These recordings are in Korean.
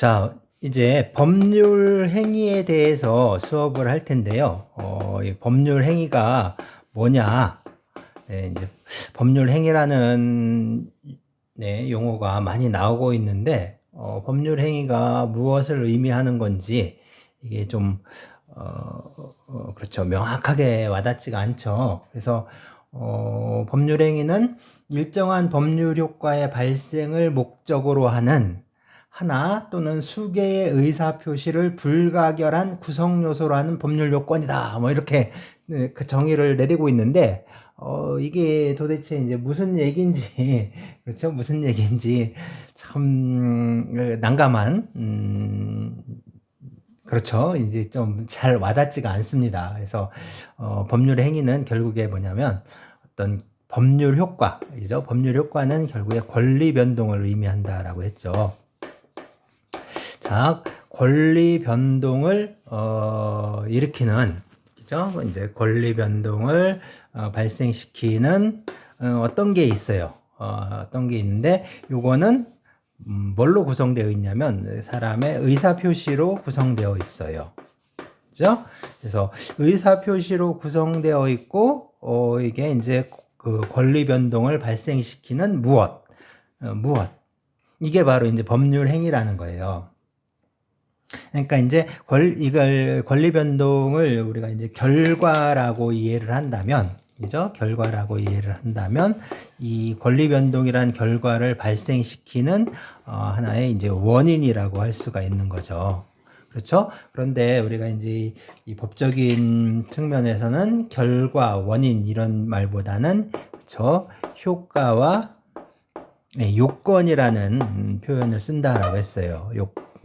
자, 이제 법률 행위에 대해서 수업을 할 텐데요. 이 법률 행위가 뭐냐? 네, 이제 법률 행위라는 용어가 많이 나오고 있는데, 법률 행위가 무엇을 의미하는 건지 이게 좀 그렇죠. 명확하게 와닿지가 않죠. 그래서 법률 행위는 일정한 법률 효과의 발생을 목적으로 하는 하나 또는 수개의 의사 표시를 불가결한 구성 요소로 하는 법률 요건이다. 뭐 이렇게 그 정의를 내리고 있는데, 이게 도대체 이제 무슨 얘기인지, 그렇죠? 무슨 얘기인지 참 난감한, 그렇죠. 이제 좀 잘 와닿지가 않습니다. 그래서 법률 행위는 결국에 뭐냐면 어떤 법률 효과이죠. 법률 효과는 결국에 권리 변동을 의미한다라고 했죠. 자, 권리 변동을 일으키는, 그죠? 이제 권리 변동을 발생시키는 어떤 게 있어요. 어떤 게 있는데, 요거는 뭘로 구성되어 있냐면 사람의 의사 표시로 구성되어 있어요. 그죠? 그래서 의사 표시로 구성되어 있고, 이게 이제 그 권리 변동을 발생시키는 무엇. 이게 바로 이제 법률 행위라는 거예요. 그러니까 이제 이걸 권리 변동을 우리가 이제 결과라고 이해를 한다면, 그죠? 결과라고 이해를 한다면 이 권리 변동이란 결과를 발생시키는 하나의 이제 원인이라고 할 수가 있는 거죠. 그렇죠? 그런데 우리가 이제 이 법적인 측면에서는 결과, 원인 이런 말보다는 그렇죠? 효과와 요건이라는 표현을 쓴다라고 했어요.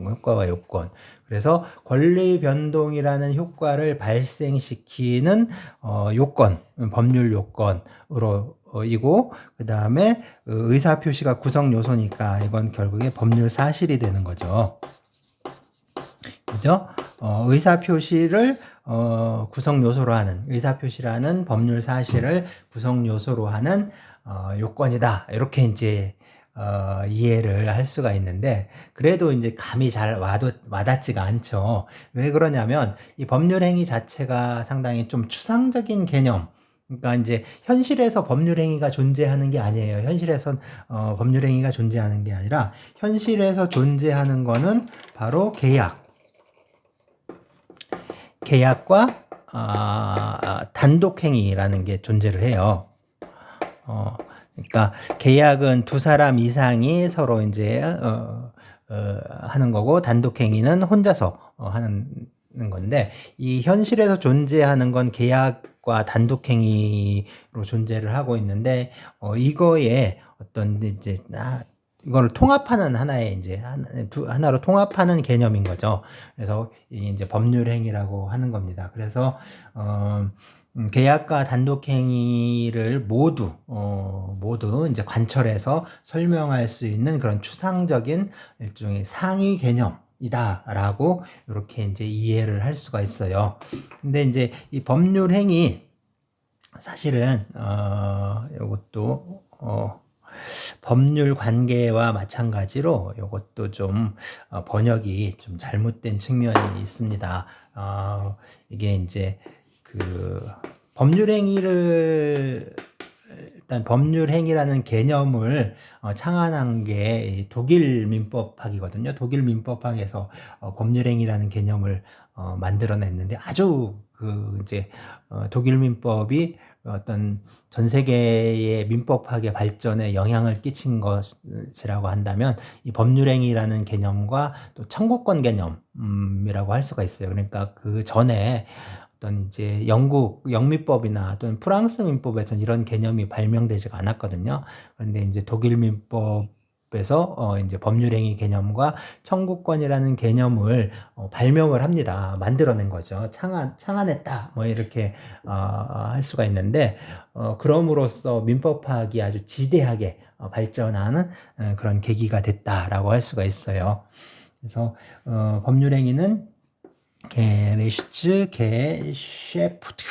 효과와 요건. 그래서 권리 변동이라는 효과를 발생시키는 요건, 법률 요건으로 이고, 그 다음에 의사 표시가 구성 요소니까 이건 결국에 법률 사실이 되는 거죠. 그죠? 의사 표시를 구성 요소로 하는, 의사 표시라는 법률 사실을 구성 요소로 하는 요건이다. 이렇게 이제 이해를 할 수가 있는데, 그래도 이제 감이 잘 와닿지가 않죠. 왜 그러냐면 이 법률 행위 자체가 상당히 좀 추상적인 개념. 그러니까 이제 현실에서 법률 행위가 존재하는 게 아니에요. 현실에선 법률 행위가 존재하는 게 아니라 현실에서 존재하는 거는 바로 계약과 단독 행위라는 게 존재를 해요. 그러니까 계약은 두 사람 이상이 서로 이제 하는 거고, 단독 행위는 혼자서 하는 건데, 이 현실에서 존재하는 건 계약과 단독 행위로 존재를 하고 있는데, 이거에 어떤 이제 이거를 통합하는 하나의 이제 하나로 통합하는 개념인 거죠. 그래서 이제 법률 행위라고 하는 겁니다. 그래서 계약과 단독 행위를 모두 이제 관철해서 설명할 수 있는 그런 추상적인 일종의 상위 개념이다라고 이렇게 이제 이해를 할 수가 있어요. 근데 이제 이 법률 행위 사실은 이것도 법률 관계와 마찬가지로 이것도 좀 번역이 좀 잘못된 측면이 있습니다. 이게 이제 그 법률 행위를 일단 법률 행위라는 개념을 창안한 게 독일 민법학이거든요. 독일 민법학에서 법률 행위라는 개념을 만들어냈는데, 아주 그 이제 독일 민법이 어떤 전 세계의 민법학의 발전에 영향을 끼친 것이라고 한다면 이 법률행위라는 개념과 또 청구권 개념이라고 할 수가 있어요. 그러니까 그 전에 어떤 이제 영국 영미법이나 또는 프랑스 민법에서는 이런 개념이 발명되지가 않았거든요. 그런데 이제 독일 민법에서 이제 법률행위 개념과 청구권이라는 개념을 발명을 합니다. 만들어낸 거죠. 창안했다. 뭐 이렇게 할 수가 있는데, 그럼으로써 민법학이 아주 지대하게 발전하는 그런 계기가 됐다라고 할 수가 있어요. 그래서 법률행위는 게레시츠, 게셰프트예요.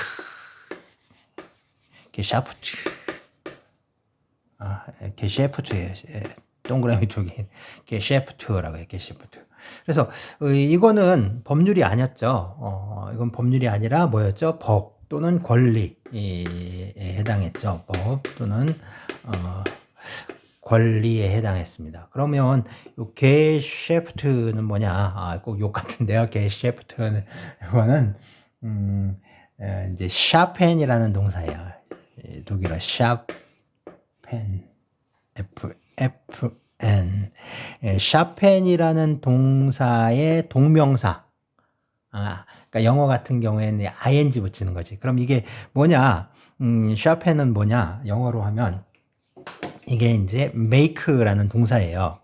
동그라미 두 개. 게셰프트라고 해요. 게셰프트. 그래서 이거는 법률이 아니었죠. 이건 법률이 아니라 뭐였죠? 법 또는 권리에 해당했죠. 법 또는 권리에 해당했습니다. 그러면 요 게셰프트는 뭐냐? 꼭 욕 같은데요. 게셰프트는 이거는 이제 샤펜이라는 동사예요. 독일어 샤펜 FN 샤펜이라는 동사의 동명사. 그러니까 영어 같은 경우에는 ing 붙이는 거지. 그럼 이게 뭐냐? 샤펜은 뭐냐? 영어로 하면 이게 이제 make라는 동사예요.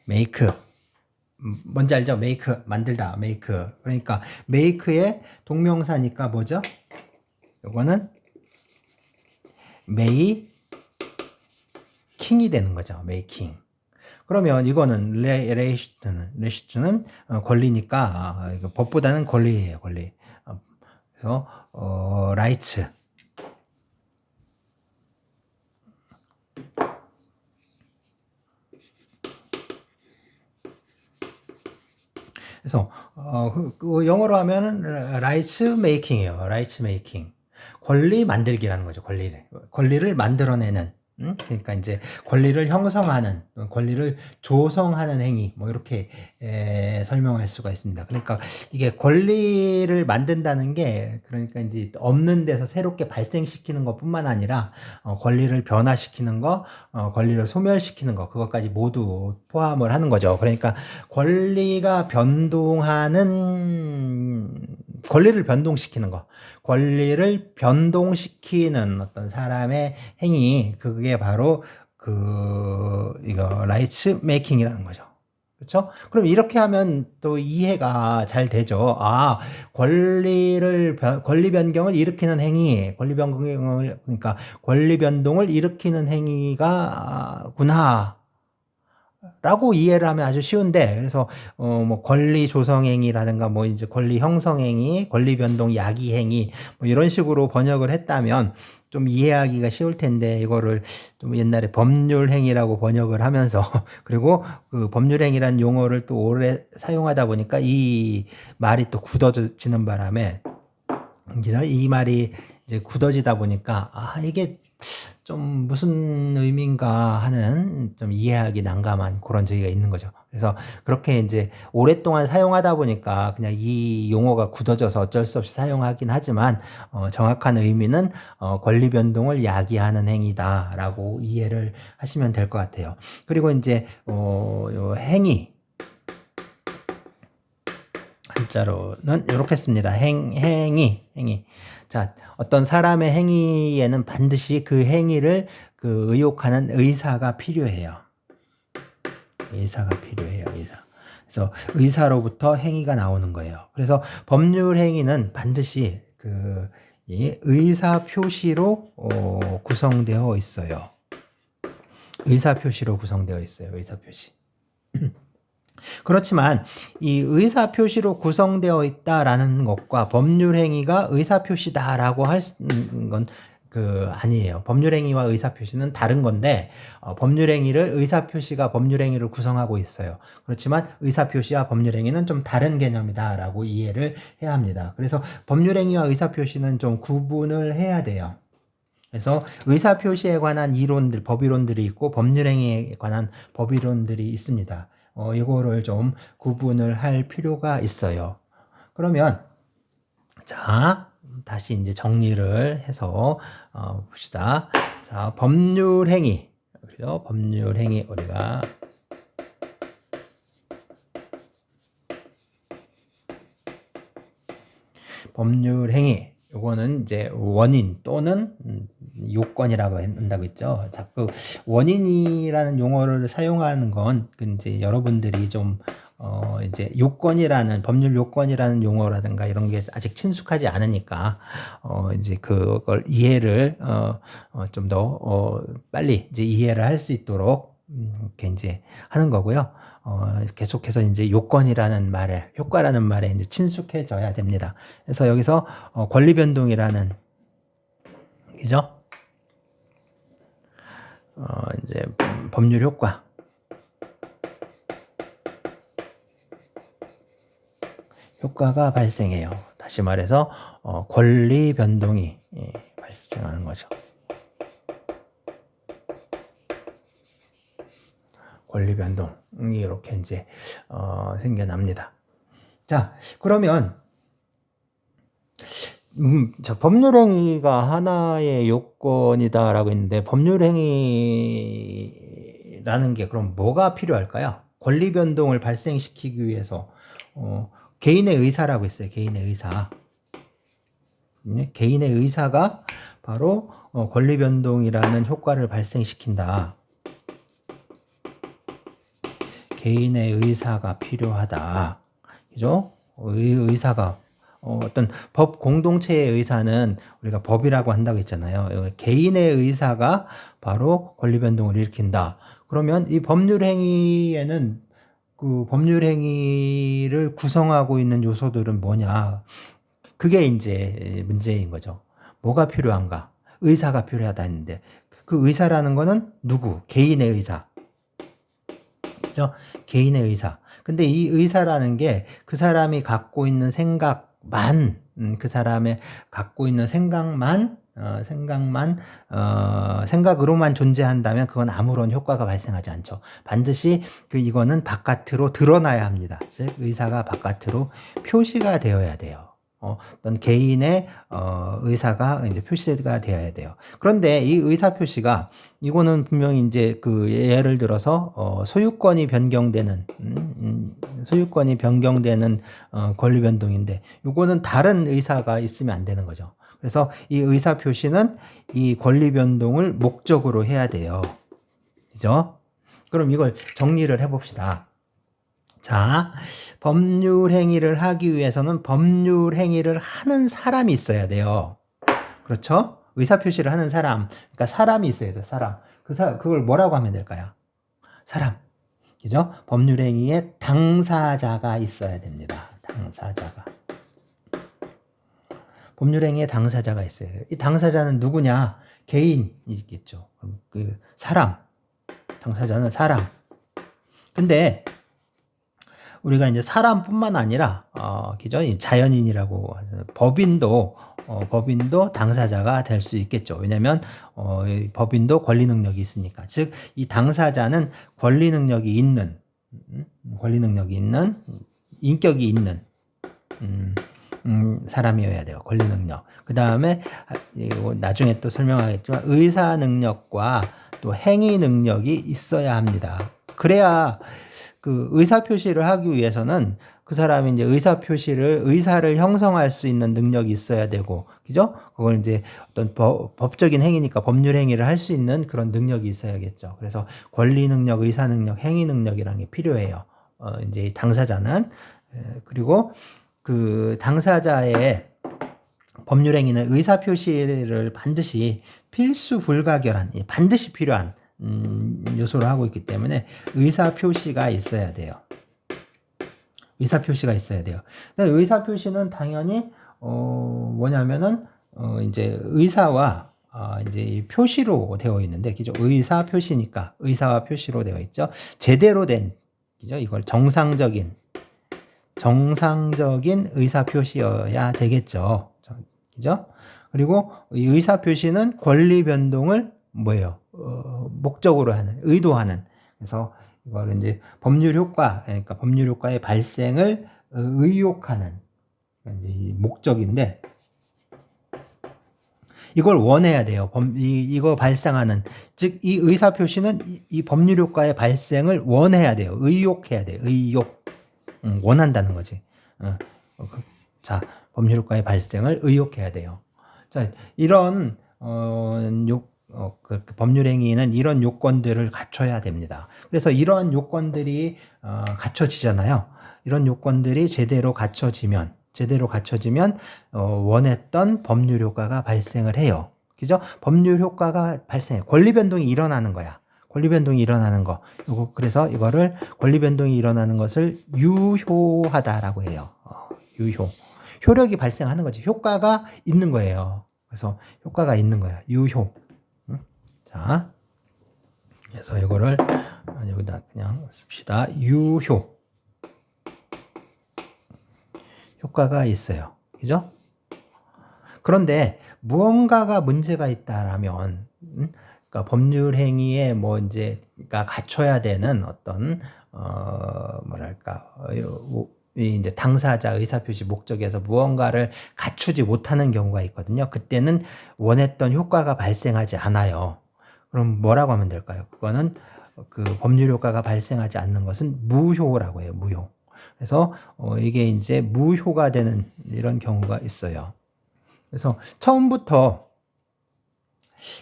make. 뭔지 알죠? make. 만들다. make. 그러니까 make의 동명사니까 뭐죠? 요거는 making이 되는 거죠. making. 그러면 이거는 레시트는 권리니까 이거 법보다는 권리예요. 권리. 그래서 rights. 그래서 그 영어로 하면은 rights making이에요. rights making. 권리 만들기라는 거죠. 권리를 만들어내는. 그러니까 이제 권리를 형성하는, 권리를 조성하는 행위, 뭐 이렇게 설명할 수가 있습니다. 그러니까 이게 권리를 만든다는 게 그러니까 이제 없는 데서 새롭게 발생시키는 것뿐만 아니라 권리를 변화시키는 거, 권리를 소멸시키는 거, 그것까지 모두 포함을 하는 거죠. 그러니까 권리가 권리를 변동시키는 거, 권리를 변동시키는 어떤 사람의 행위, 그게 바로 이거 라이츠 메이킹이라는 거죠. 그렇죠? 그럼 이렇게 하면 또 이해가 잘 되죠. 권리 변경을 일으키는 행위, 그러니까 권리 변동을 일으키는 행위가 라고 이해를 하면 아주 쉬운데, 그래서 뭐 권리 조성 행위라든가 뭐 이제 권리 형성 행위, 권리 변동 야기 행위 뭐 이런 식으로 번역을 했다면 좀 이해하기가 쉬울 텐데, 이거를 좀 옛날에 법률 행위라고 번역을 하면서 그리고 그 법률 행위라는 용어를 또 오래 사용하다 보니까 이 말이 또 굳어지는 바람에 이 말이 이제 굳어지다 보니까 이게 좀 무슨 의미인가 하는 좀 이해하기 난감한 그런 저기가 있는 거죠. 그래서 그렇게 이제 오랫동안 사용하다 보니까 그냥 이 용어가 굳어져서 어쩔 수 없이 사용하긴 하지만 정확한 의미는 권리 변동을 야기하는 행위다라고 이해를 하시면 될 것 같아요. 그리고 이제 요 행위 한자로는 이렇게 씁니다. 행위. 자, 어떤 사람의 행위에는 반드시 그 행위를 의혹하는 의사가 필요해요. 의사가 필요해요. 그래서 의사로부터 행위가 나오는 거예요. 그래서 법률 행위는 반드시 이 의사 표시로 구성되어 있어요. 의사 표시로 구성되어 있어요. 의사 표시. 그렇지만 이 의사 표시로 구성되어 있다라는 것과 법률 행위가 의사 표시다라고 할 건 아니에요. 법률 행위와 의사 표시는 다른 건데 법률 행위를 의사 표시가 법률 행위를 구성하고 있어요. 그렇지만 의사 표시와 법률 행위는 좀 다른 개념이다라고 이해를 해야 합니다. 그래서 법률 행위와 의사 표시는 좀 구분을 해야 돼요. 그래서 의사 표시에 관한 이론들, 법이론들이 있고 법률 행위에 관한 법이론들이 있습니다. 이거를 좀 구분을 할 필요가 있어요. 그러면 자, 다시 이제 정리를 해서 봅시다. 자, 법률 행위. 그죠? 법률 행위 우리가 법률 행위. 요거는 이제 원인 또는 요건이라고 한다고 했죠. 자꾸 원인이라는 용어를 사용하는 건 이제 여러분들이 좀 이제 법률 요건이라는 용어라든가 이런 게 아직 친숙하지 않으니까 이제 그걸 이해를 좀 더 빨리 이제 이해를 할 수 있도록 이렇게 이제 하는 거고요. 계속해서 이제 요건이라는 말에, 효과라는 말에 이제 친숙해져야 됩니다. 그래서 여기서 권리 변동이라는 이죠. 이제 법률 효과. 효과가 발생해요. 다시 말해서 권리 변동이 발생하는 거죠. 권리 변동이 이렇게 이제 생겨납니다. 자, 그러면 법률행위가 하나의 요건이다라고 했는데, 법률행위라는 게 그럼 뭐가 필요할까요? 권리 변동을 발생시키기 위해서 개인의 의사라고 했어요. 개인의 의사. 개인의 의사가 바로 권리 변동이라는 효과를 발생시킨다. 개인의 의사가 필요하다. 그죠? 의사가 어떤 법 공동체의 의사는 우리가 법이라고 한다고 했잖아요. 개인의 의사가 바로 권리 변동을 일으킨다. 그러면 이 법률 행위에는 그 법률 행위를 구성하고 있는 요소들은 뭐냐? 그게 이제 문제인 거죠. 뭐가 필요한가? 의사가 필요하다 했는데 그 의사라는 거는 누구? 개인의 의사. 그죠? 개인의 의사. 근데 이 의사라는 게 그 사람이 갖고 있는 생각만, 그 사람의 갖고 있는 생각으로만 존재한다면 그건 아무런 효과가 발생하지 않죠. 반드시 이거는 바깥으로 드러나야 합니다. 즉, 의사가 바깥으로 표시가 되어야 돼요. 어떤 개인의 의사가 이제 표시가 되어야 돼요. 그런데 이 의사 표시가 이거는 분명히 이제 예를 들어서 소유권이 변경되는 권리 변동인데 이거는 다른 의사가 있으면 안 되는 거죠. 그래서 이 의사 표시는 이 권리 변동을 목적으로 해야 돼요. 그죠? 그럼 이걸 정리를 해봅시다. 자, 법률 행위를 하기 위해서는 법률 행위를 하는 사람이 있어야 돼요. 그렇죠? 의사 표시를 하는 사람. 그러니까 사람이 있어야 돼요. 사람. 그걸 뭐라고 하면 될까요? 사람. 그죠? 법률 행위에 당사자가 있어야 됩니다. 당사자가. 법률 행위에 당사자가 있어야 돼요. 이 당사자는 누구냐? 개인이겠죠. 사람. 당사자는 사람. 근데 우리가 이제 사람뿐만 아니라 그죠? 자연인이라고 법인도 당사자가 될 수 있겠죠. 왜냐하면 법인도 권리 능력이 있으니까. 즉, 이 당사자는 권리 능력이 있는 인격이 있는 사람이어야 돼요. 권리 능력. 그 다음에 나중에 또 설명하겠지만 의사 능력과 또 행위 능력이 있어야 합니다. 그래야 그 의사 표시를 하기 위해서는 그 사람이 이제 의사를 형성할 수 있는 능력이 있어야 되고, 그죠? 그걸 이제 어떤 법적인 행위니까 법률 행위를 할 수 있는 그런 능력이 있어야겠죠. 그래서 권리 능력, 의사 능력, 행위 능력이라는 게 필요해요. 이제 당사자는. 그리고 그 당사자의 법률 행위는 의사 표시를 반드시 필수 불가결한, 반드시 필요한 요소로 하고 있기 때문에 의사 표시가 있어야 돼요. 의사 표시가 있어야 돼요. 의사 표시는 당연히 뭐냐면은 이제 의사와 이제 표시로 되어 있는데, 그죠? 의사 표시니까 의사와 표시로 되어 있죠. 제대로 된, 그죠? 이걸 정상적인 의사 표시여야 되겠죠. 그죠? 그리고 이 의사 표시는 권리 변동을 목적으로 하는, 의도하는. 그래서 이걸 이제 법률 효과의 발생을 의욕하는 이제 목적인데, 이걸 원해야 돼요. 이거 발생하는, 즉, 이 의사 표시는 이 법률 효과의 발생을 원해야 돼요. 의욕해야 돼요. 의욕. 원한다는 거지. 자, 법률 효과의 발생을 의욕해야 돼요. 자, 이런 법률 행위는 이런 요건들을 갖춰야 됩니다. 그래서 이러한 요건들이 갖춰지잖아요. 이런 요건들이 제대로 갖춰지면 원했던 법률 효과가 발생을 해요. 그죠? 법률 효과가 발생해. 권리 변동이 일어나는 거야. 권리 변동이 일어나는 거. 그래서 이거를 권리 변동이 일어나는 것을 유효하다라고 해요. 유효. 효력이 발생하는 거지. 효과가 있는 거예요. 그래서 효과가 있는 거야. 유효. 자, 그래서 이거를 여기다 그냥 씁시다. 유효. 효과가 있어요. 그죠? 그런데 무언가가 문제가 있다라면, 그러니까 법률 행위에 뭐 이제 그러니까 갖춰야 되는 어떤 뭐랄까 이 이제 당사자 의사표시 목적에서 무언가를 갖추지 못하는 경우가 있거든요. 그때는 원했던 효과가 발생하지 않아요. 그럼 뭐라고 하면 될까요? 그거는 그 법률 효과가 발생하지 않는 것은 무효라고 해요. 무효. 그래서 이게 이제 무효가 되는 이런 경우가 있어요. 그래서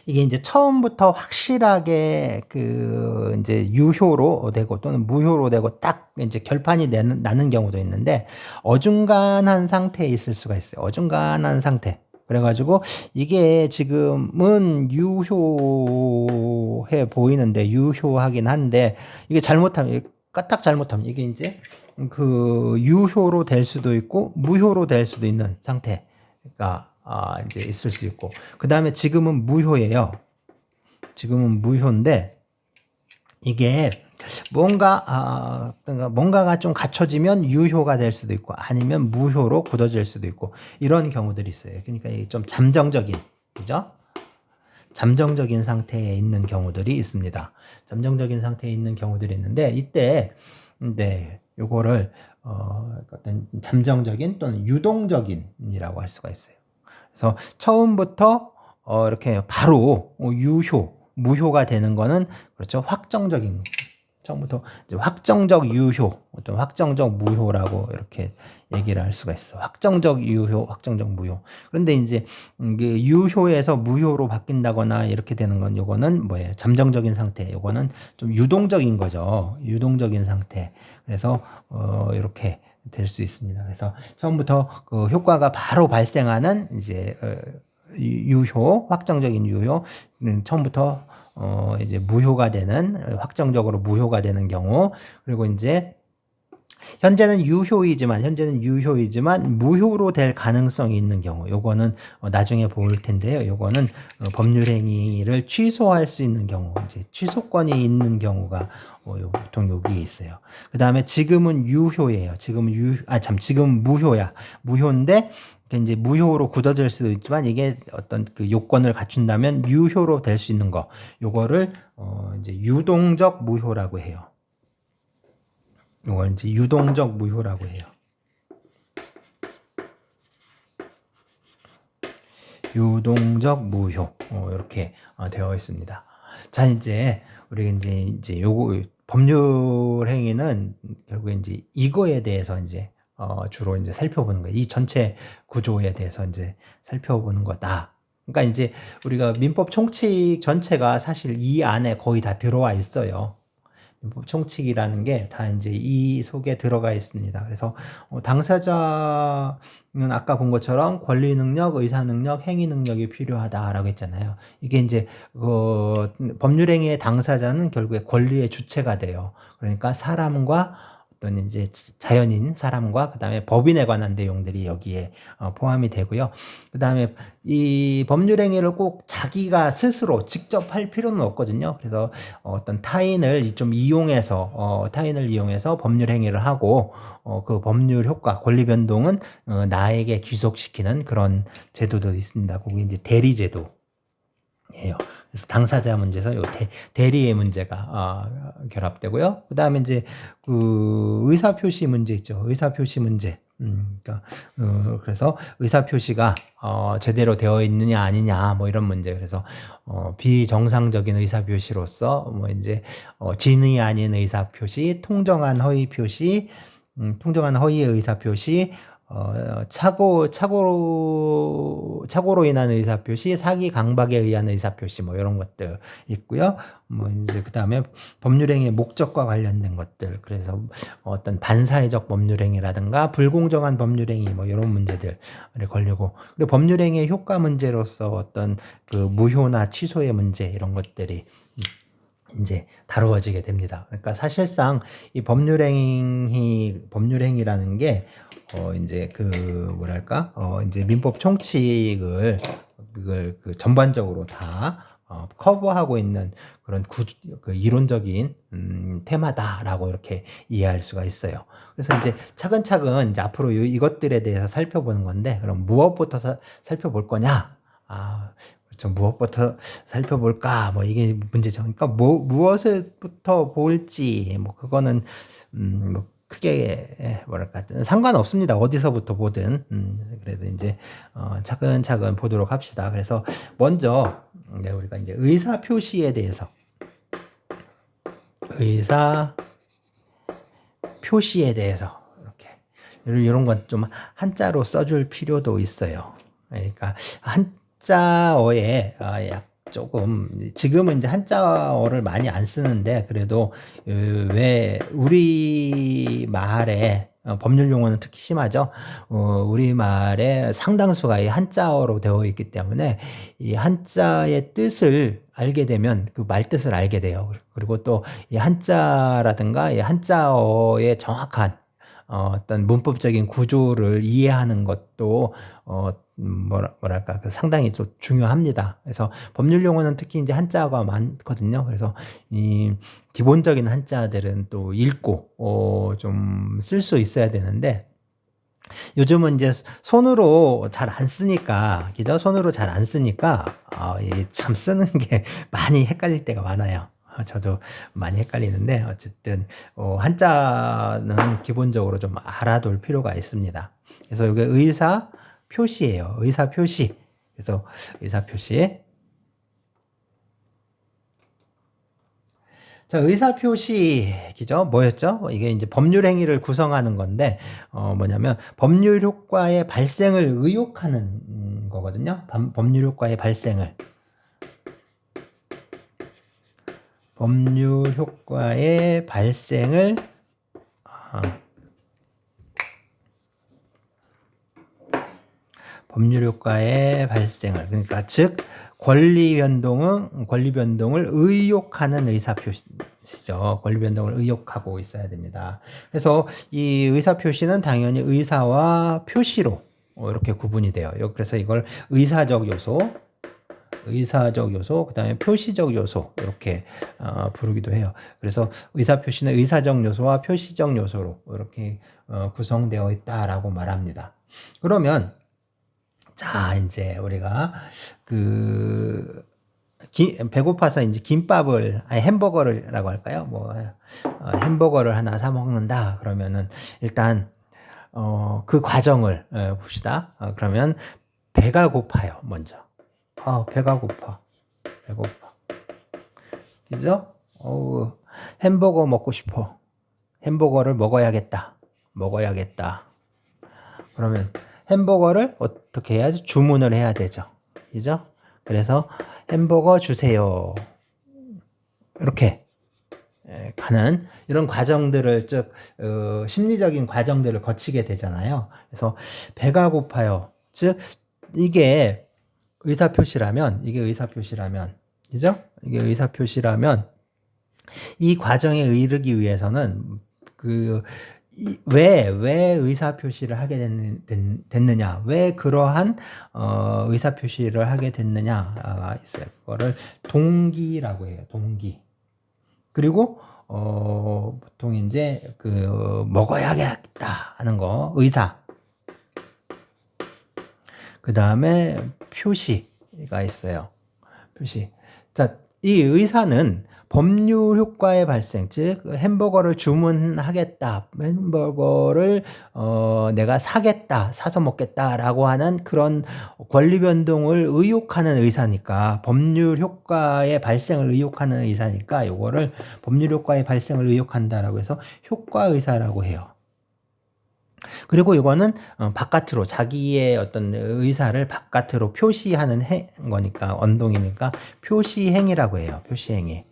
이게 이제 처음부터 확실하게 그 이제 유효로 되고 또는 무효로 되고 딱 이제 결판이 나는 경우도 있는데 어중간한 상태에 있을 수가 있어요. 어중간한 상태. 그래가지고 이게 지금은 유효해 보이는데 유효하긴 한데 이게 잘못하면 까딱 잘못하면 이게 이제 그 유효로 될 수도 있고 무효로 될 수도 있는 상태가 이제 있을 수 있고 그 다음에 지금은 무효예요. 지금은 무효인데 이게 뭔가가 좀 갖춰지면 유효가 될 수도 있고 아니면 무효로 굳어질 수도 있고 이런 경우들이 있어요. 그러니까 이게 좀 잠정적인, 그죠? 잠정적인 상태에 있는 경우들이 있습니다. 잠정적인 상태에 있는 경우들이 있는데 이때 요거를 어떤 잠정적인 또는 유동적인이라고 할 수가 있어요. 그래서 처음부터 이렇게 바로 무효가 되는 거는 그렇죠. 확정적인 처음부터 이제 확정적 유효, 어떤 확정적 무효라고 이렇게 얘기를 할 수가 있어. 확정적 유효, 확정적 무효. 그런데 이제 유효에서 무효로 바뀐다거나 이렇게 되는 건 요거는 뭐예요? 잠정적인 상태. 요거는 좀 유동적인 거죠. 유동적인 상태. 그래서 이렇게 될 수 있습니다. 그래서 처음부터 그 효과가 바로 발생하는 이제 유효, 확정적인 유효, 처음부터 이제 무효가 되는, 확정적으로 무효가 되는 경우, 그리고 이제 현재는 유효이지만 무효로 될 가능성이 있는 경우, 요거는 나중에 볼 텐데요. 요거는 법률 행위를 취소할 수 있는 경우, 이제 취소권이 있는 경우가 보통 여기에 있어요. 그 다음에 지금은 유효예요. 지금은 무효야. 무효인데 이제 무효로 굳어질 수도 있지만 이게 어떤 그 요건을 갖춘다면 유효로 될 수 있는 거, 요거를 이제 유동적 무효라고 해요. 이걸 이제 유동적 무효라고 해요. 유동적 무효 이렇게 되어 있습니다. 자, 이제 우리 이제 요거 법률 행위는 결국에 이제 이거에 대해서 이제 주로 이제 살펴보는 거예요. 이 전체 구조에 대해서 이제 살펴보는 거다. 그러니까 이제 우리가 민법 총칙 전체가 사실 이 안에 거의 다 들어와 있어요. 민법 총칙이라는 게 다 이제 이 속에 들어가 있습니다. 그래서 당사자는 아까 본 것처럼 권리 능력, 의사 능력, 행위 능력이 필요하다라고 했잖아요. 이게 이제 법률 행위의 당사자는 결국에 권리의 주체가 돼요. 그러니까 사람과 어떤 이제 자연인 사람과 그다음에 법인에 관한 내용들이 여기에 포함이 되고요. 그다음에 이 법률 행위를 꼭 자기가 스스로 직접 할 필요는 없거든요. 그래서 어떤 타인을 이용해서 법률 행위를 하고 그 법률 효과, 권리 변동은 나에게 귀속시키는 그런 제도도 있습니다. 그게 이제 대리 제도. 예요. 그래서 당사자 문제에서 요 대리의 문제가 결합되고요. 그다음에 이제 그 의사 표시 문제 있죠. 의사 표시 문제. 그러니까 그래서 의사 표시가 제대로 되어 있느냐 아니냐 뭐 이런 문제. 그래서 비정상적인 의사 표시로서 뭐 이제 진의 아닌 의사 표시, 통정한 허위 표시, 통정한 허위의 의사 표시, 착오로 인한 의사표시, 사기 강박에 의한 의사표시, 뭐, 이런 것들 있고요. 뭐, 이제, 그 다음에 법률행위의 목적과 관련된 것들. 그래서 어떤 반사회적 법률행위라든가, 불공정한 법률행위, 뭐, 이런 문제들에 걸리고, 그리고 법률행위의 효과 문제로서 어떤 그 무효나 취소의 문제, 이런 것들이 이제 다루어지게 됩니다. 그러니까 사실상 이 법률행위라는 게 이제 이제 민법 총칙을 그걸 전반적으로 다 커버하고 있는 그런 이론적인 테마다라고 이렇게 이해할 수가 있어요. 그래서 이제 차근차근 이제 앞으로 이것들에 대해서 살펴보는 건데, 그럼 무엇부터 살펴볼 거냐? 그렇죠. 무엇부터 살펴볼까? 뭐 이게 문제죠. 그러니까 무엇부터 볼지, 뭐 그거는 뭐 크게 뭐랄까 상관없습니다. 어디서부터 보든. 그래도 이제 차근차근 보도록 합시다. 그래서 먼저 우리가 이제 의사 표시에 대해서 이렇게 이런 건 좀 한자로 써줄 필요도 있어요. 그러니까 한자어에 조금 지금은 이제 한자어를 많이 안 쓰는데, 그래도 왜 우리 말에 법률 용어는 특히 심하죠. 우리 말에 상당수가 이 한자어로 되어 있기 때문에 이 한자의 뜻을 알게 되면 그 말 뜻을 알게 돼요. 그리고 또 이 한자라든가 이 한자어의 정확한 어떤 문법적인 구조를 이해하는 것도 뭐랄까 상당히 좀 중요합니다. 그래서 법률 용어는 특히 이제 한자가 많거든요. 그래서 이 기본적인 한자들은 또 읽고 좀 쓸 수 있어야 되는데, 요즘은 이제 손으로 잘 안 쓰니까, 그죠? 손으로 잘 안 쓰니까 참 쓰는 게 많이 헷갈릴 때가 많아요. 저도 많이 헷갈리는데, 어쨌든 한자는 기본적으로 좀 알아둘 필요가 있습니다. 그래서 이게 의사 표시예요. 의사 표시. 그래서 의사 표시. 자, 의사 표시죠. 뭐였죠? 이게 이제 법률 행위를 구성하는 건데, 뭐냐면 법률 효과의 발생을 의욕하는 거거든요. 법률 효과의 발생을. 법률 효과의 발생을 그러니까 즉 권리 변동을 의욕하는 의사 표시죠. 권리 변동을 의욕하고 있어야 됩니다. 그래서 이 의사 표시는 당연히 의사와 표시로 이렇게 구분이 돼요. 그래서 이걸 의사적 요소, 그다음에 표시적 요소 이렇게 부르기도 해요. 그래서 의사 표시는 의사적 요소와 표시적 요소로 이렇게 구성되어 있다라고 말합니다. 그러면 자, 이제 우리가 배고파서 이제 햄버거라고 할까요? 뭐 햄버거를 하나 사 먹는다. 그러면은 일단 그 과정을 봅시다. 그러면 배가 고파요. 먼저. 배가 고파. 그죠? 햄버거 먹고 싶어. 햄버거를 먹어야겠다. 그러면 햄버거를 어떻게 해야지? 주문을 해야 되죠. 그죠? 그래서 햄버거 주세요. 이렇게 가는 이런 과정들을 즉 심리적인 과정들을 거치게 되잖아요. 그래서 배가 고파요. 즉 이게 의사표시라면, 그죠? 이게 의사표시라면 이 과정에 이르기 위해서는 왜 의사표시를 하게 됐느냐, 왜 그러한 의사표시를 하게 됐느냐가 있어요. 그거를 동기라고 해요. 동기. 그리고 보통 이제 먹어야겠다 하는 거, 의사. 그 다음에 표시가 있어요. 표시. 자, 이 의사는 법률 효과의 발생, 즉 햄버거를 주문하겠다, 햄버거를 내가 사서 먹겠다라고 하는 그런 권리 변동을 의욕하는 의사니까, 법률 효과의 발생을 의욕하는 의사니까 요거를 법률 효과의 발생을 의욕한다라고 해서 효과 의사라고 해요. 그리고 이거는 바깥으로 자기의 어떤 의사를 바깥으로 표시하는 거니까, 언동이니까 표시행위라고 해요. 표시행위.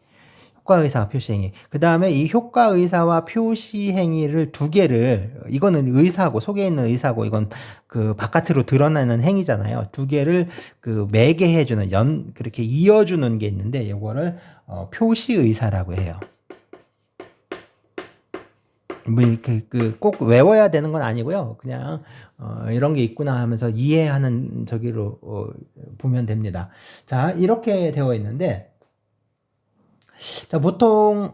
효과의사와 표시행위. 그 다음에 이 효과의사와 표시행위를 두 개를, 이거는 의사고, 속에 있는 의사고, 이건 바깥으로 드러나는 행위잖아요. 두 개를 매개해주는, 그렇게 이어주는 게 있는데, 이거를 표시의사라고 해요. 꼭 외워야 되는 건 아니고요. 그냥 이런 게 있구나 하면서 이해하는 저기로 보면 됩니다. 자, 이렇게 되어 있는데, 자, 보통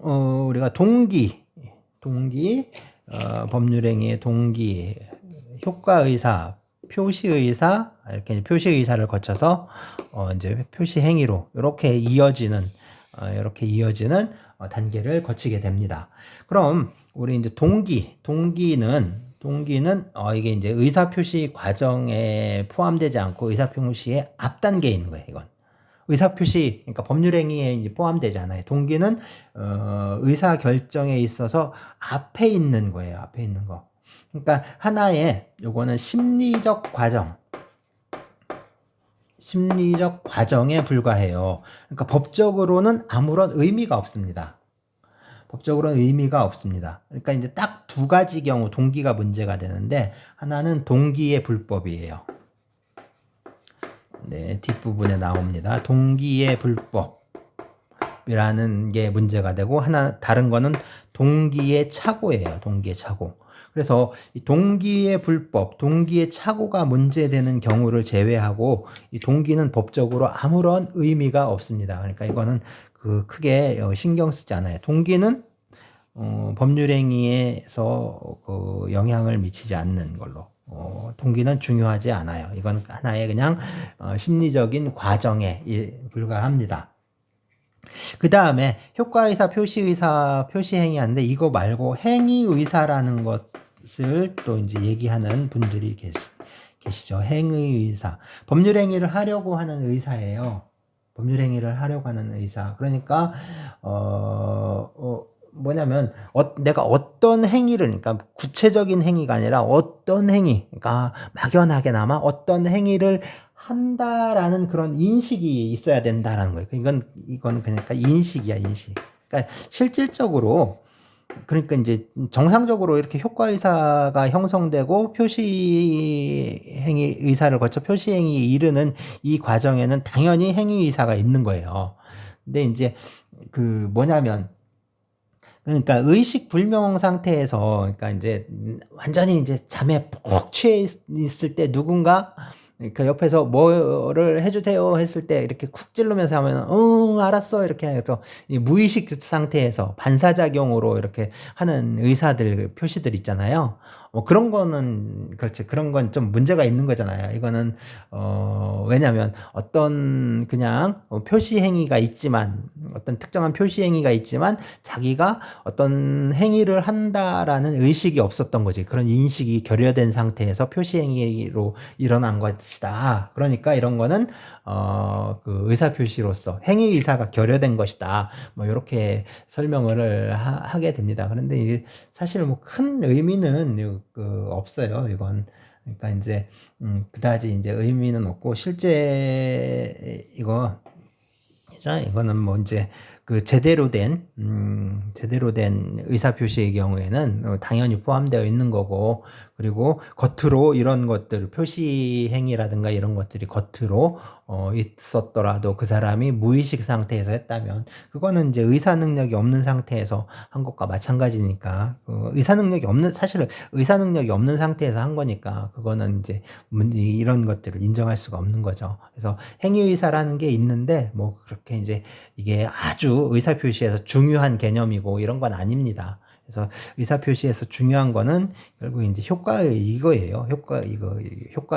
우리가 동기, 법률행위의 동기, 효과의사, 표시의사, 이렇게 표시의사를 거쳐서 이제 표시행위로 이렇게 이어지는 단계를 거치게 됩니다. 그럼 우리 이제 동기는 이게 이제 의사표시 과정에 포함되지 않고 의사표시의 앞단계에 있는 거예요. 이건 의사표시, 그러니까 법률행위에 이제 포함되지 않아요. 동기는 의사 결정에 있어서 앞에 있는 거예요. 앞에 있는 거. 그러니까 하나의 요거는 심리적 과정에 불과해요. 그러니까 법적으로는 아무런 의미가 없습니다. 그러니까 이제 딱 두 가지 경우 동기가 문제가 되는데, 하나는 동기의 불법이에요. 네, 뒷부분에 나옵니다. 동기의 불법이라는 게 문제가 되고, 다른 거는 동기의 착오예요. 동기의 착오. 그래서 이 동기의 불법, 동기의 착오가 문제되는 경우를 제외하고 이 동기는 법적으로 아무런 의미가 없습니다. 그러니까 이거는 크게 신경 쓰지 않아요. 동기는 법률행위에서 영향을 미치지 않는 걸로. 동기는 중요하지 않아요. 이건 하나의 그냥 심리적인 과정에 불과합니다. 그 다음에 효과의사, 표시의사, 표시행위 하는데, 이거 말고 행위의사라는 것을 또 이제 얘기하는 분들이 계시죠. 행위의사. 법률행위를 하려고 하는 의사예요. 그러니까 뭐냐면 내가 어떤 행위를, 그러니까 구체적인 행위가 아니라 어떤 행위, 그러니까 막연하게나마 어떤 행위를 한다라는 그런 인식이 있어야 된다라는 거예요. 이건 그러니까 인식이야, 인식. 그러니까 실질적으로, 그러니까 이제 정상적으로 이렇게 효과의사가 형성되고 표시행위 의사를 거쳐 표시행위에 이르는 이 과정에는 당연히 행위의사가 있는 거예요. 근데 이제 뭐냐면, 그러니까 의식 불명 상태에서, 그러니까 이제 완전히 이제 잠에 푹 취해 있을 때 누군가 그 옆에서 뭐를 해주세요 했을 때 이렇게 쿡 찌르면서 하면 알았어 이렇게 해서 이 무의식 상태에서 반사작용으로 이렇게 하는 표시들 있잖아요. 그런 거는 그렇지, 그런 건 좀 문제가 있는 거잖아요. 이거는 왜냐하면 어떤 그냥 표시 행위가 있지만, 어떤 특정한 표시 행위가 있지만 자기가 어떤 행위를 한다라는 의식이 없었던 거지. 그런 인식이 결여된 상태에서 표시 행위로 일어난 것이다. 그러니까 이런 거는 그 의사 표시로서 행위 의사가 결여된 것이다. 뭐 이렇게 설명을 하게 됩니다. 그런데 이게 사실 뭐 큰 의미는 없어요. 이건. 그러니까 이제 그다지 이제 의미는 없고, 실제 이거는 뭐 이제 제대로 된 의사 표시의 경우에는 당연히 포함되어 있는 거고, 그리고 겉으로 이런 것들, 표시 행위라든가 이런 것들이 겉으로 있었더라도 그 사람이 무의식 상태에서 했다면 그거는 이제 의사 능력이 없는 상태에서 한 것과 마찬가지니까, 사실은 의사 능력이 없는 상태에서 한 거니까 그거는 이제 이런 것들을 인정할 수가 없는 거죠. 그래서 행위의사라는 게 있는데 뭐 그렇게 이제 이게 아주 의사 표시에서 중요한 개념이고 이런 건 아닙니다. 그래서 의사 표시에서 중요한 거는 결국 이제 이거예요. 효과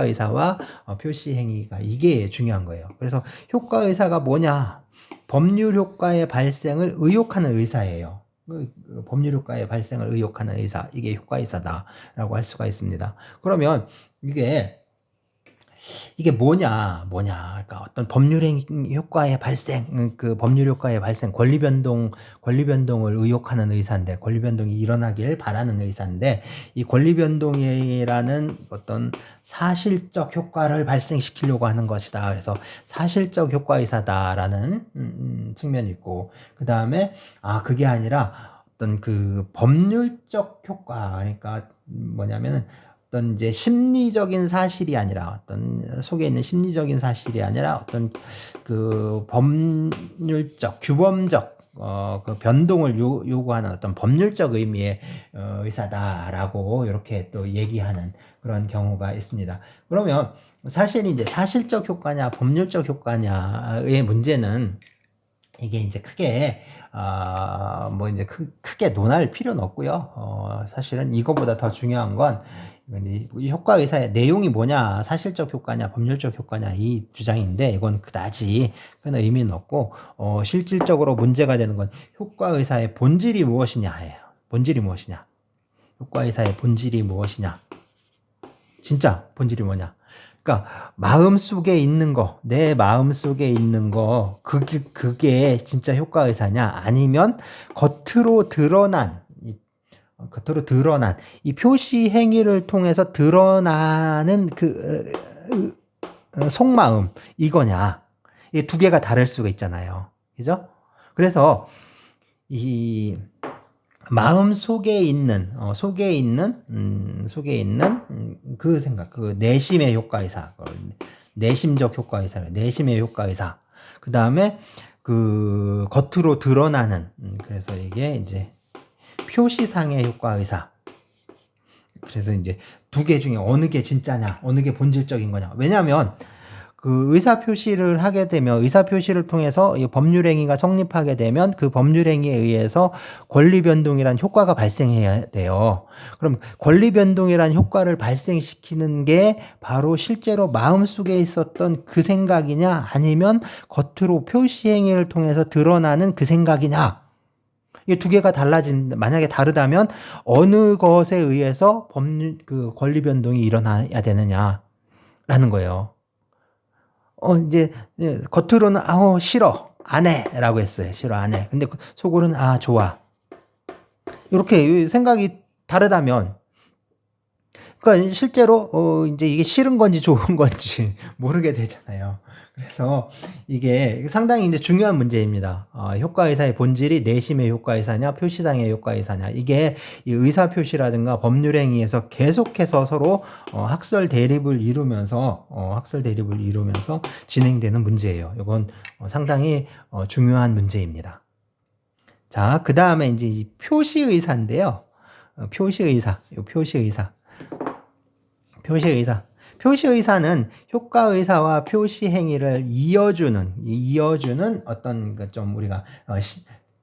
의사와 표시 행위가, 이게 중요한 거예요. 그래서 효과 의사가 뭐냐? 법률 효과의 발생을 의욕하는 의사예요. 법률 효과의 발생을 의욕하는 의사, 이게 효과 의사다라고 할 수가 있습니다. 그러면 이게 뭐냐. 그러니까 어떤 법률 효과의 발생, 법률 효과의 발생, 권리 변동을 의욕하는 의사인데, 권리 변동이 일어나길 바라는 의사인데, 이 권리 변동이라는 어떤 사실적 효과를 발생시키려고 하는 것이다. 그래서 사실적 효과 의사다라는 측면이 있고, 그 다음에 그게 아니라 어떤 법률적 효과, 그러니까 뭐냐면은 어떤 이제 심리적인 사실이 아니라, 어떤 속에 있는 심리적인 사실이 아니라 어떤 법률적, 규범적 변동을 요구하는 어떤 법률적 의미의 의사다라고 이렇게 또 얘기하는 그런 경우가 있습니다. 그러면 사실 이제 사실적 효과냐 법률적 효과냐의 문제는 이게 이제 크게 뭐 이제 크게 논할 필요는 없고요. 사실은 이거보다 더 중요한 건 이 효과 의사의 내용이 뭐냐, 사실적 효과냐, 법률적 효과냐, 이 주장인데 이건 그다지 큰 의미는 없고 실질적으로 문제가 되는 건 효과 의사의 본질이 무엇이냐예요. 본질이 무엇이냐? 효과 의사의 본질이 무엇이냐? 진짜 본질이 뭐냐? 그러니까 마음속에 있는 거, 내 마음속에 있는 거, 그게 진짜 효과 의사냐? 아니면 겉으로 드러난 이 표시 행위를 통해서 드러나는 속마음 이거냐? 이 두 개가 다를 수가 있잖아요. 그죠? 그래서 이 마음 속에 있는 그 생각, 그 내심의 효과 의사, 내심적 효과 의사, 내심의 효과 의사. 그 다음에 그 겉으로 드러나는, 그래서 이게 이제 표시상의 효과 의사. 그래서 이제 두 개 중에 어느 게 진짜냐, 어느 게 본질적인 거냐. 왜냐하면 그 의사표시를 하게 되면, 의사표시를 통해서 이 법률행위가 성립하게 되면 그 법률행위에 의해서 권리변동이란 효과가 발생해야 돼요. 그럼 권리변동이란 효과를 발생시키는 게 바로 실제로 마음속에 있었던 그 생각이냐, 아니면 겉으로 표시행위를 통해서 드러나는 그 생각이냐. 이 두 개가 만약에 다르다면 어느 것에 의해서 그 권리변동이 일어나야 되느냐라는 거예요. 이제 겉으로는 싫어, 안 해라고 했어요. 싫어, 안 해. 근데 속으로는 좋아. 이렇게 생각이 다르다면, 그러니까 실제로 이제 이게 싫은 건지 좋은 건지 모르게 되잖아요. 그래서 이게 상당히 이제 중요한 문제입니다. 효과 의사의 본질이 내심의 효과 의사냐, 표시상의 효과 의사냐. 이게 이 의사 표시라든가 법률 행위에서 계속해서 서로 학설 대립을 이루면서 진행되는 문제예요. 이건 상당히 중요한 문제입니다. 자, 그 다음에 이제 이 표시 의사인데요. 표시 의사는 효과 의사와 표시 행위를 이어주는 어떤 좀 우리가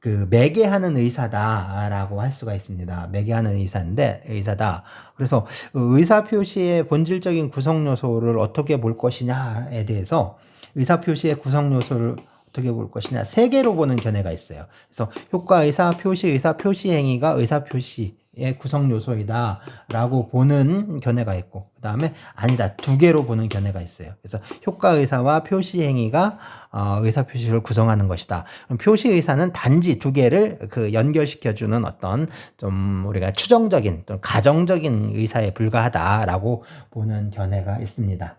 그 매개하는 의사다라고 할 수가 있습니다. 매개하는 의사다. 그래서 의사 표시의 본질적인 구성 요소를 어떻게 볼 것이냐에 대해서, 의사 표시의 구성 요소를 어떻게 볼 것이냐, 세 개로 보는 견해가 있어요. 그래서 효과 의사, 표시 의사, 표시 행위가 의사 표시의 구성 요소이다 라고 보는 견해가 있고, 그 다음에 아니다, 두 개로 보는 견해가 있어요. 그래서 효과 의사와 표시 행위가 의사 표시를 구성하는 것이다. 그럼 표시 의사는 단지 두 개를 연결시켜주는 어떤 좀 우리가 추정적인, 좀 가정적인 의사에 불과하다라고 보는 견해가 있습니다.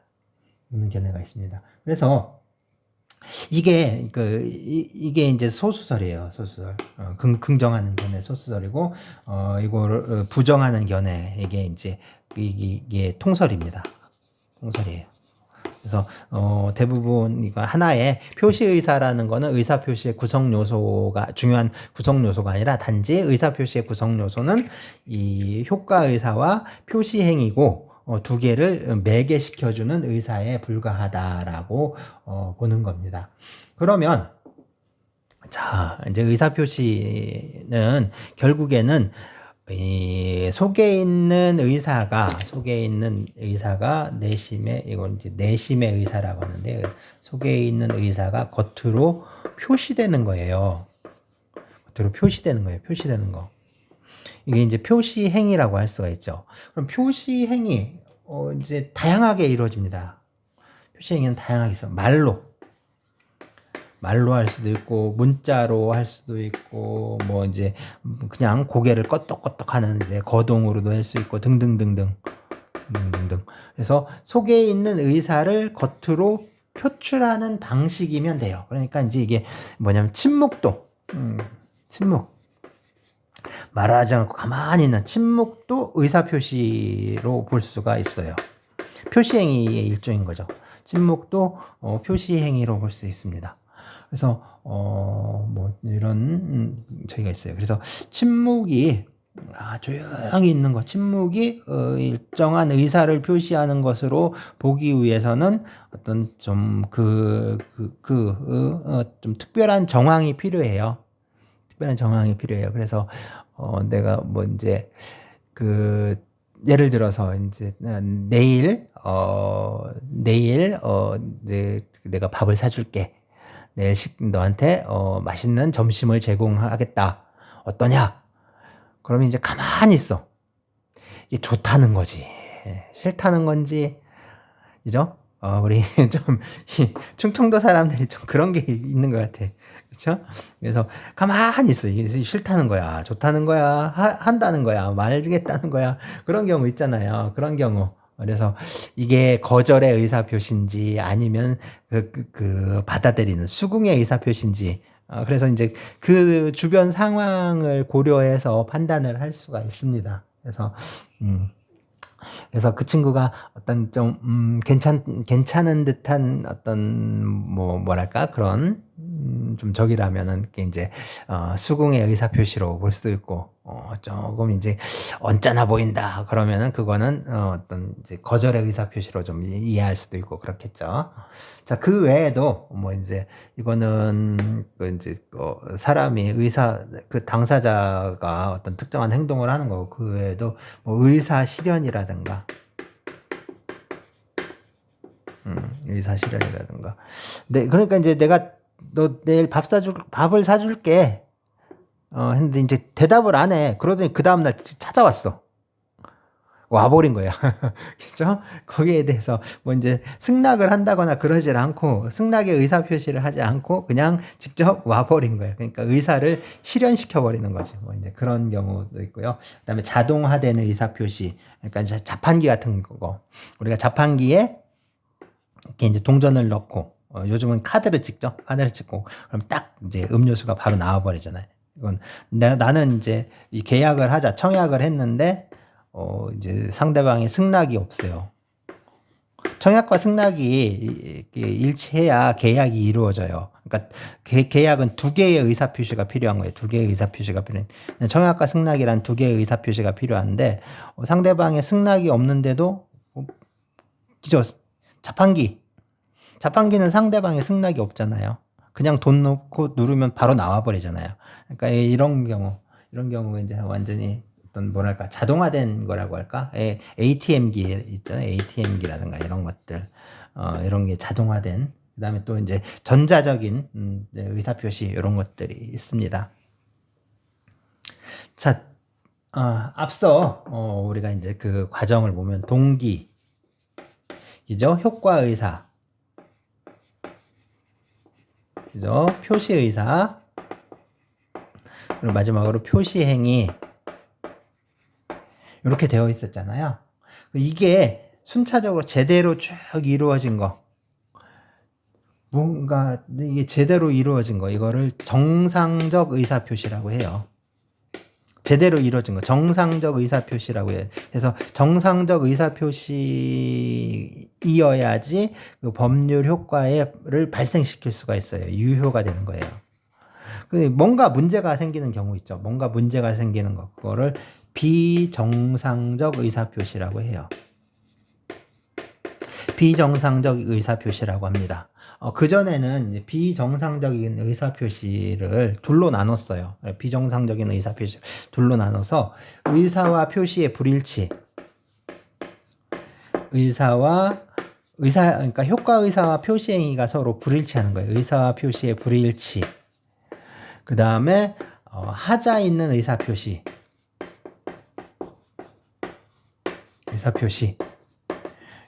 그래서 이게 이제 소수설이에요. 소수설. 긍정하는 견해 소수설이고, 이거를 부정하는 견해, 이게 통설입니다. 통설이에요. 그래서 대부분 이거 하나의 표시 의사라는 거는 의사 표시의 구성 요소가 중요한 구성 요소가 아니라, 단지 의사 표시의 구성 요소는 이 효과 의사와 표시 행위고, 두 개를 매개시켜주는 의사에 불과하다라고 보는 겁니다. 그러면 자, 이제 의사 표시는 결국에는 이 속에 있는 의사가 이건 이제 내심의 의사라고 하는데, 속에 있는 의사가 겉으로 표시되는 거예요. 표시되는 거. 이게 이제 표시 행위라고 할 수가 있죠. 그럼 표시 행위 이제 다양하게 이루어집니다. 표시 행위는 다양하게 있어. 말로 할 수도 있고, 문자로 할 수도 있고, 뭐 이제 그냥 고개를 껐덕껐덕 하는 이제 거동으로도 할 수 있고, 등등등등. 그래서 속에 있는 의사를 겉으로 표출하는 방식이면 돼요. 그러니까 이제 이게 뭐냐면 침묵. 말하지 않고 가만히 있는 침묵도 의사표시로 볼 수가 있어요. 표시행위의 일종인 거죠. 침묵도 표시행위로 볼 수 있습니다. 그래서 뭐 이런 저희가 있어요. 그래서 침묵이 조용히 있는 것, 침묵이 일정한 의사를 표시하는 것으로 보기 위해서는 어떤 좀 좀 특별한 정황이 필요해요. 특별한 정황이 필요해요. 그래서 내가 뭐 이제 예를 들어서 이제 내일 내가 밥을 사줄게. 내일 너한테 맛있는 점심을 제공하겠다. 어떠냐? 그러면 이제 가만히 있어. 이게 좋다는 거지. 싫다는 건지, 그죠? 우리 좀, 충청도 사람들이 좀 그런 게 있는 것 같아. 그쵸? 그래서 가만히 있어. 이게 싫다는 거야. 좋다는 거야. 한다는 거야. 말겠다는 거야. 그런 경우 있잖아요. 그런 경우. 그래서 이게 거절의 의사표시인지 아니면 받아들이는 수긍의 의사표시인지 그래서 이제 그 주변 상황을 고려해서 판단을 할 수가 있습니다. 그래서 그 친구가 어떤 좀 괜찮은 듯한 어떤 뭐랄까 그런 좀 적이라면은 그게 이제 수긍의 의사표시로 볼 수도 있고 조금 이제 언짢아 보인다 그러면은 그거는 어떤 이제 거절의 의사표시로 좀 이해할 수도 있고 그렇겠죠. 자, 그 외에도 뭐 이제 이거는 이제 사람이 그 당사자가 어떤 특정한 행동을 하는 거고 그 외에도 뭐 의사 실현이라든가 의사실현이라든가. 네, 그러니까 이제 내가 너 내일 밥을 사줄게. 했는데 이제 대답을 안 해. 그러더니 그 다음날 찾아왔어. 와버린 거야. 그죠? 거기에 대해서 뭐 이제 승낙을 한다거나 그러질 않고 승낙의 의사표시를 하지 않고 그냥 직접 와버린 거야. 그러니까 의사를 실현시켜버리는 거지. 뭐 이제 그런 경우도 있고요. 그 다음에 자동화된 의사표시. 그러니까 이제 자판기 같은 거. 우리가 자판기에 이렇게 이제 동전을 넣고 요즘은 카드를 찍죠. 카드를 찍고 그럼 딱 이제 음료수가 바로 나와버리잖아요. 이건 나는 이제 이 계약을 하자 청약을 했는데 이제 상대방이 승낙이 없어요. 청약과 승낙이 일치해야 계약이 이루어져요. 그러니까 계약은 두 개의 의사표시가 필요한 거예요. 두 개의 의사표시가 필요해. 청약과 승낙이란 두 개의 의사표시가 필요한데 상대방의 승낙이 없는데도 그죠? 자판기는 상대방의 승낙이 없잖아요. 그냥 돈 넣고 누르면 바로 나와버리잖아요. 그러니까 이런 경우가 이제 완전히 어떤 뭐랄까 자동화된 거라고 할까? ATM기 있잖아요. ATM기라든가 이런 것들, 이런 게 자동화된. 그다음에 또 이제 전자적인 의사표시 이런 것들이 있습니다. 자, 앞서 우리가 이제 그 과정을 보면 동기, 이죠? 효과의사, 그죠? 표시의사, 그리고 마지막으로 표시행위 이렇게 되어 있었잖아요. 이게 순차적으로 제대로 쭉 이루어진 거, 뭔가 이게 제대로 이루어진 거, 이거를 정상적 의사표시라고 해요. 제대로 이루어진 거, 정상적 의사표시라고 해요. 그래서 정상적 의사표시이어야지 그 법률 효과를 발생시킬 수가 있어요. 유효가 되는 거예요. 뭔가 문제가 생기는 경우 있죠. 뭔가 문제가 생기는 거, 그거를 비정상적 의사표시라고 해요. 비정상적 의사표시라고 합니다. 그전에는 비정상적인 의사표시를 둘로 나눴어요. 비정상적인 의사표시 둘로 나눠서 의사와 표시의 불일치, 그러니까 효과의사와 표시행위가 서로 불일치하는 거예요. 의사와 표시의 불일치. 그 다음에 하자 있는 의사표시.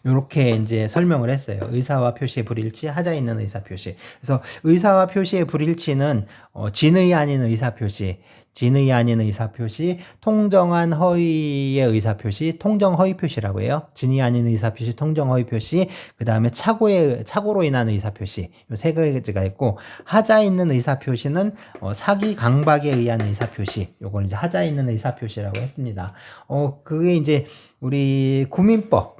이렇게 이제 설명을 했어요. 의사와 표시의 불일치, 하자 있는 의사표시. 그래서 의사와 표시의 불일치는 진의 아닌 의사표시, 통정한 허위의 의사표시, 통정 허위 표시라고 해요. 진의 아닌 의사표시, 통정 허위 표시, 그 다음에 착오로 인한 의사표시. 이 세 가지가 있고, 하자 있는 의사표시는 사기 강박에 의한 의사표시. 요걸 이제 하자 있는 의사표시라고 했습니다. 그게 이제 우리 구민법,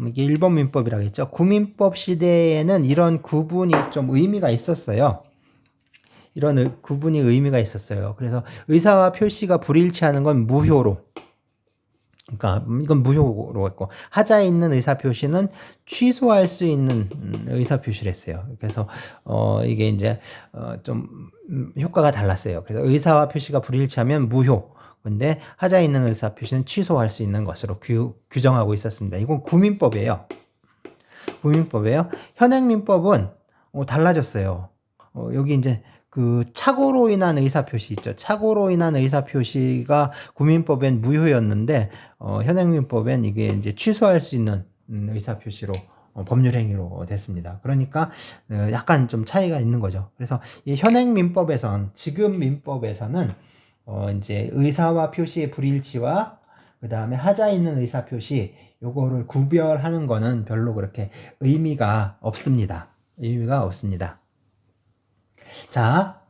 이게 일본 민법이라고 했죠. 구민법 시대에는 이런 구분이 좀 의미가 있었어요. 이런 구분이 의미가 있었어요. 그래서 의사와 표시가 불일치하는 건 무효로, 그러니까 이건 무효로 했고, 하자에 있는 의사 표시는 취소할 수 있는 의사 표시를 했어요. 그래서 이게 이제 좀 효과가 달랐어요. 그래서 의사와 표시가 불일치하면 무효. 근데 하자에 있는 의사 표시는 취소할 수 있는 것으로 규정하고 있었습니다. 이건 구민법이에요. 구민법이에요. 현행민법은 달라졌어요. 여기 이제 그 착오로 인한 의사표시 있죠. 착오로 인한 의사표시가 구민법엔 무효였는데 현행민법엔 이게 이제 취소할 수 있는 의사표시로 법률행위로 됐습니다. 그러니까 약간 좀 차이가 있는 거죠. 그래서 이 현행민법에선, 지금 민법에서는 이제 의사와 표시의 불일치와 그 다음에 하자 있는 의사표시 요거를 구별하는 거는 별로 그렇게 의미가 없습니다. 의미가 없습니다. 자,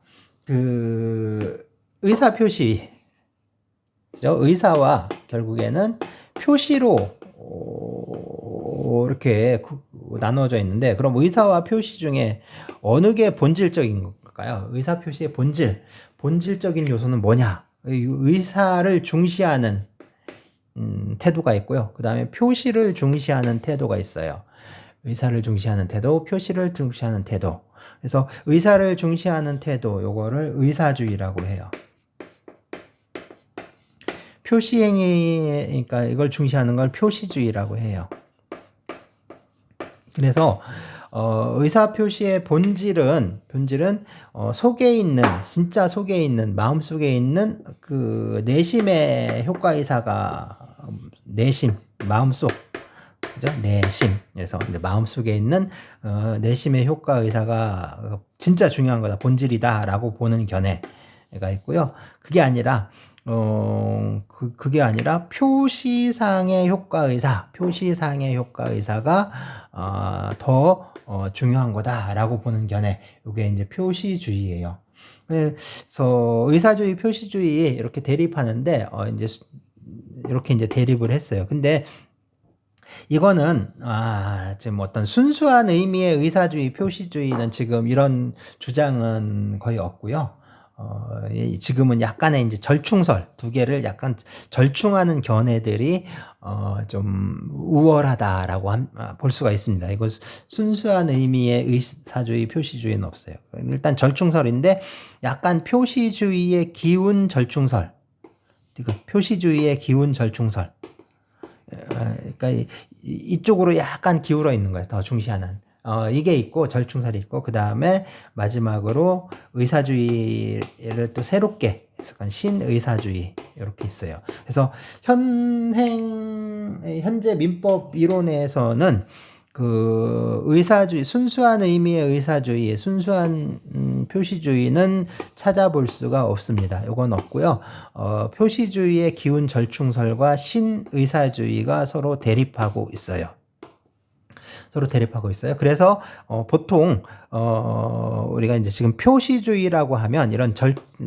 그 의사표시, 그죠? 의사와 결국에는 표시로 이렇게 나눠져 있는데, 그럼 의사와 표시 중에 어느 게 본질적인 걸까요? 의사표시의 본질적인 요소는 뭐냐? 의사를 중시하는 태도가 있고요. 그 다음에 표시를 중시하는 태도가 있어요. 의사를 중시하는 태도, 표시를 중시하는 태도. 그래서 의사를 중시하는 태도, 요거를 의사주의라고 해요. 표시행위, 그러니까 이걸 중시하는 걸 표시주의라고 해요. 그래서 의사표시의 본질은 속에 있는, 진짜 속에 있는, 마음속에 있는 그 내심의 효과의사가, 내심, 마음속, 그죠? 내심. 그래서 마음속에 있는 내심의 효과의사가 진짜 중요한 거다, 본질이다라고 보는 견해가 있고요. 그게 아니라 그게 아니라 표시상의 효과의사가 더 중요한 거다라고 보는 견해. 이게 이제 표시주의예요. 그래서 의사주의, 표시주의 이렇게 대립하는데 이제 이렇게 이제 대립을 했어요. 근데 이거는 지금 어떤 순수한 의미의 의사주의, 표시주의는 지금 이런 주장은 거의 없고요. 지금은 약간의 이제 절충설, 두 개를 약간 절충하는 견해들이 좀 우월하다라고 볼 수가 있습니다. 이거 순수한 의미의 의사주의, 표시주의는 없어요. 일단 절충설인데 약간 표시주의의 기운 절충설, 표시주의의 기운 절충설. 그러니까 이쪽으로 약간 기울어 있는 거예요. 더 중시하는. 이게 있고, 절충설이 있고, 그 다음에 마지막으로 의사주의를 또 새롭게 해석한 신의사주의, 이렇게 있어요. 그래서 현재 민법 이론에서는 그 의사주의, 순수한 의미의 의사주의, 순수한 표시주의는 찾아볼 수가 없습니다. 이건 없고요. 표시주의의 기운 절충설과 신의사주의가 서로 대립하고 있어요. 그래서 보통 우리가 이제 지금 표시주의라고 하면 이런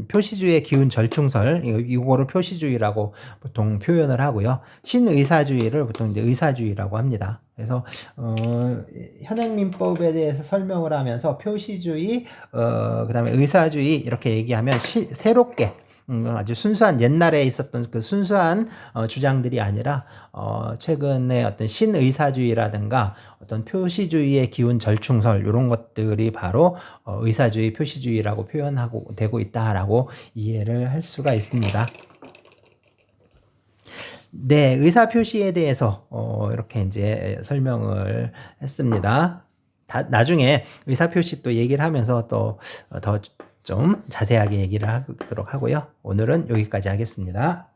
표시주의의 기운 절충설, 이거를 표시주의라고 보통 표현을 하고요. 신의사주의를 보통 이제 의사주의라고 합니다. 그래서 현행민법에 대해서 설명을 하면서 표시주의, 그다음에 의사주의 이렇게 얘기하면 새롭게 아주 순수한, 옛날에 있었던 그 순수한 주장들이 아니라 최근에 어떤 신의사주의라든가 어떤 표시주의의 기운 절충설, 이런 것들이 바로 의사주의, 표시주의라고 표현하고 되고 있다라고 이해를 할 수가 있습니다. 네, 의사표시에 대해서 이렇게 이제 설명을 했습니다. 나중에 의사표시 또 얘기를 하면서 또 더 좀 자세하게 얘기를 하도록 하고요. 오늘은 여기까지 하겠습니다.